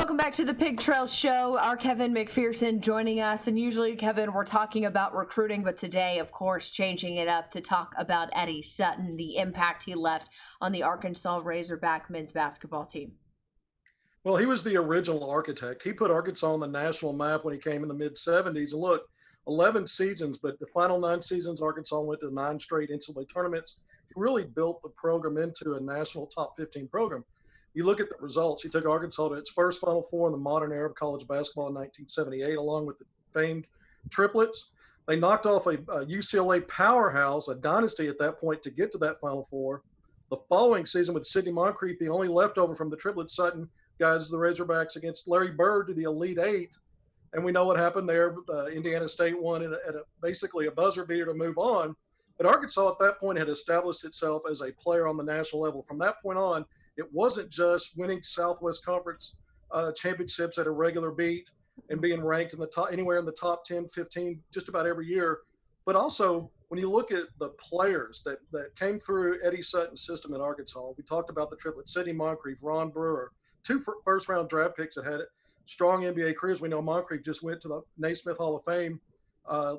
Welcome back to the Pig Trail Show. Our Kevin McPherson joining us. And usually, Kevin, we're talking about recruiting, but today, of course, changing it up to talk about Eddie Sutton, the impact he left on the Arkansas Razorback men's basketball team. Well, he was the original architect. He put Arkansas on the national map when he came in the mid 70s. And look, 11 seasons, but the final 9 seasons, Arkansas went to 9 straight NCAA tournaments. He really built the program into a national top 15 program. You look at the results. He took Arkansas to its first Final Four in the modern era of college basketball in 1978, along with the famed triplets. They knocked off a UCLA powerhouse, a dynasty at that point, to get to that Final Four. The following season, with Sidney Moncrief, the only leftover from the triplet, Sutton guides the Razorbacks against Larry Bird to the Elite Eight. And we know what happened there. Indiana State won at basically a buzzer beater to move on. But Arkansas at that point had established itself as a player on the national level. From that point on, it wasn't just winning Southwest Conference championships at a regular beat and being ranked in the top, anywhere in the top 10, 15, just about every year. But also, when you look at the players that came through Eddie Sutton's system at Arkansas, we talked about the triplet, Sidney Moncrief, Ron Brewer, 2 first-round draft picks that had strong NBA careers. We know Moncrief just went to the Naismith Hall of Fame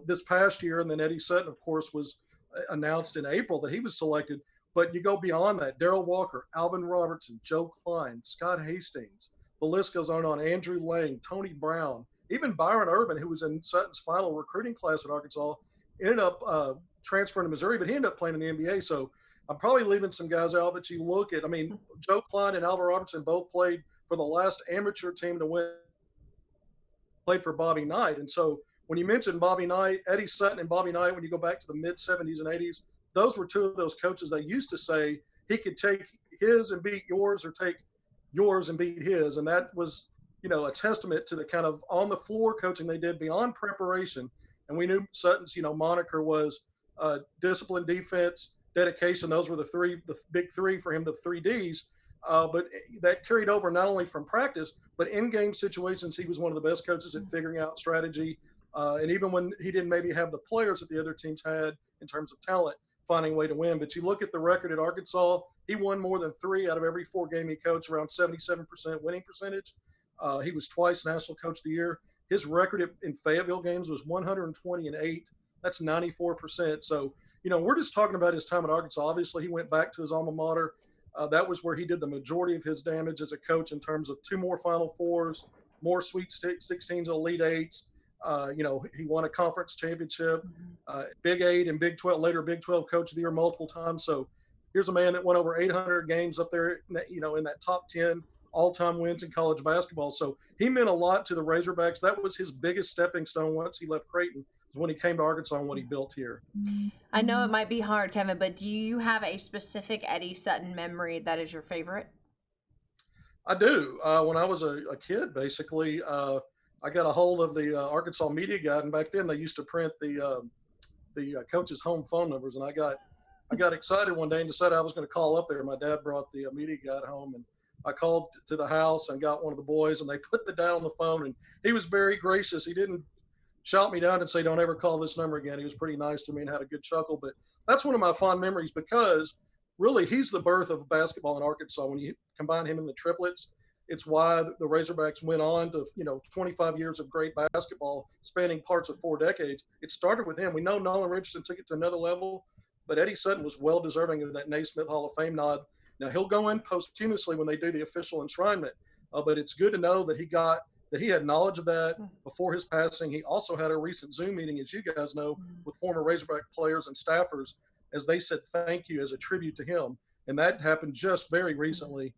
this past year, and then Eddie Sutton, of course, was announced in April that he was selected. But you go beyond that. Darrell Walker, Alvin Robertson, Joe Klein, Scott Hastings, the list goes on, Andrew Lang, Tony Brown, even Byron Irvin, who was in Sutton's final recruiting class at Arkansas, ended up transferring to Missouri, but he ended up playing in the NBA. So I'm probably leaving some guys out, but you look at, Joe Klein and Alvin Robertson both played for the last amateur team to win, played for Bobby Knight. And so when you mention Bobby Knight, Eddie Sutton and Bobby Knight, when you go back to the mid 70s and 80s, those were 2 of those coaches that used to say he could take his and beat yours or take yours and beat his. And that was, a testament to the kind of on the floor coaching they did beyond preparation. And we knew Sutton's, moniker was discipline, defense, dedication. Those were the big 3 for him, the 3 Ds. But that carried over not only from practice, but in-game situations. He was one of the best coaches at figuring out strategy. And even when he didn't maybe have the players that the other teams had in terms of talent, finding a way to win. But you look at the record at Arkansas, he won more than 3 out of every 4 game he coached, around 77% winning percentage. He was twice National Coach of the Year. His record in Fayetteville games was 120-8. That's 94%. So, we're just talking about his time at Arkansas. Obviously, he went back to his alma mater. That was where he did the majority of his damage as a coach in terms of 2 more Final Fours, more Sweet 16s, Elite Eights. He won a conference championship, Big 8 and Big 12, later Big 12 Coach of the Year multiple times. So here's a man that won over 800 games up there, in that top 10 all-time wins in college basketball. So he meant a lot to the Razorbacks. That was his biggest stepping stone once he left Creighton, was when he came to Arkansas and what he built here. I know it might be hard, Kevin, but do you have a specific Eddie Sutton memory that is your favorite? I do. When I was a kid, basically, I got a hold of the Arkansas Media Guide, and back then they used to print the coaches' home phone numbers. And I got excited one day and decided I was going to call up there. My dad brought the Media Guide home, and I called to the house and got one of the boys, and they put the dad on the phone, and he was very gracious. He didn't shout me down and say, "Don't ever call this number again." He was pretty nice to me and had a good chuckle. But that's one of my fond memories, because really he's the birth of basketball in Arkansas. When you combine him and the triplets, it's why the Razorbacks went on to, 25 years of great basketball spanning parts of 4 decades. It started with him. We know Nolan Richardson took it to another level, but Eddie Sutton was well deserving of that Naismith Hall of Fame nod. Now he'll go in posthumously when they do the official enshrinement, but it's good to know that he had knowledge of that before his passing. He also had a recent Zoom meeting, as you guys know, with former Razorback players and staffers, as they said thank you as a tribute to him. And that happened just very recently.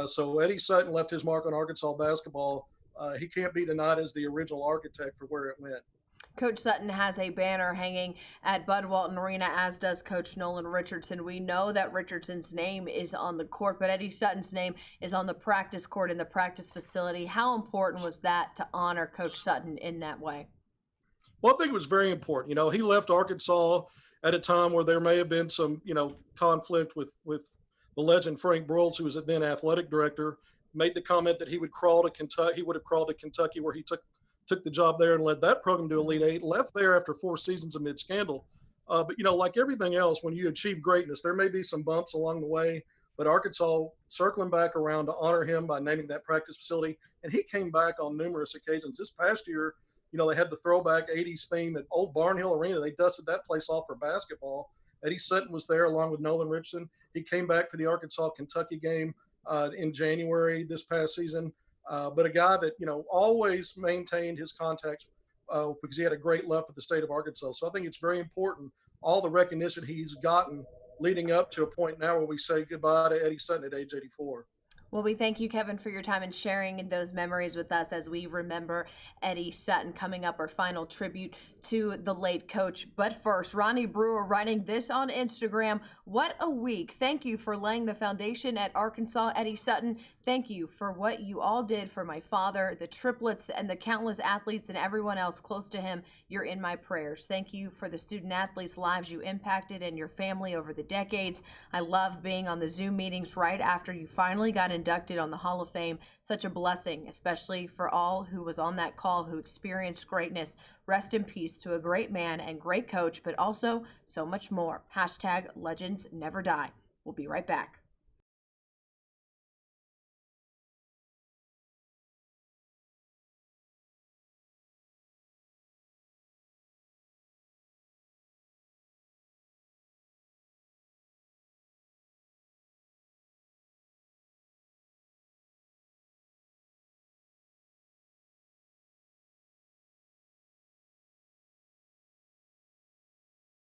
So Eddie Sutton left his mark on Arkansas basketball. He can't be denied as the original architect for where it went. Coach Sutton has a banner hanging at Bud Walton Arena, as does Coach Nolan Richardson. We know that Richardson's name is on the court, but Eddie Sutton's name is on the practice court in the practice facility. How important was that to honor Coach Sutton in that way? Well, I think it was very important. He left Arkansas at a time where there may have been some, conflict with the legend Frank Broyles, who was then athletic director, made the comment that he would crawl to Kentucky. He would have crawled to Kentucky, where he took the job there and led that program to Elite Eight, left there after 4 seasons amid scandal. But, like everything else, when you achieve greatness, there may be some bumps along the way. but Arkansas circling back around to honor him by naming that practice facility. And he came back on numerous occasions. This past year, they had the throwback 80s theme at Old Barnhill Arena. They dusted that place off for basketball. Eddie Sutton was there along with Nolan Richardson. He came back for the Arkansas Kentucky game in January this past season. But a guy that, always maintained his contacts because he had a great love for the state of Arkansas. So I think it's very important, all the recognition he's gotten leading up to a point now where we say goodbye to Eddie Sutton at age 84. Well, we thank you, Kevin, for your time and sharing those memories with us as we remember Eddie Sutton. Coming up, our final tribute to the late coach. But first, Ronnie Brewer writing this on Instagram. What a week. Thank you for laying the foundation at Arkansas, Eddie Sutton. Thank you for what you all did for my father, the triplets, and the countless athletes and everyone else close to him. You're in my prayers. Thank you for the student athletes' lives you impacted and your family over the decades. I love being on the Zoom meetings right after you finally got inducted on the Hall of Fame. Such a blessing, especially for all who was on that call who experienced greatness. Rest in peace to a great man and great coach, but also so much more. #Legends never die. We'll be right back.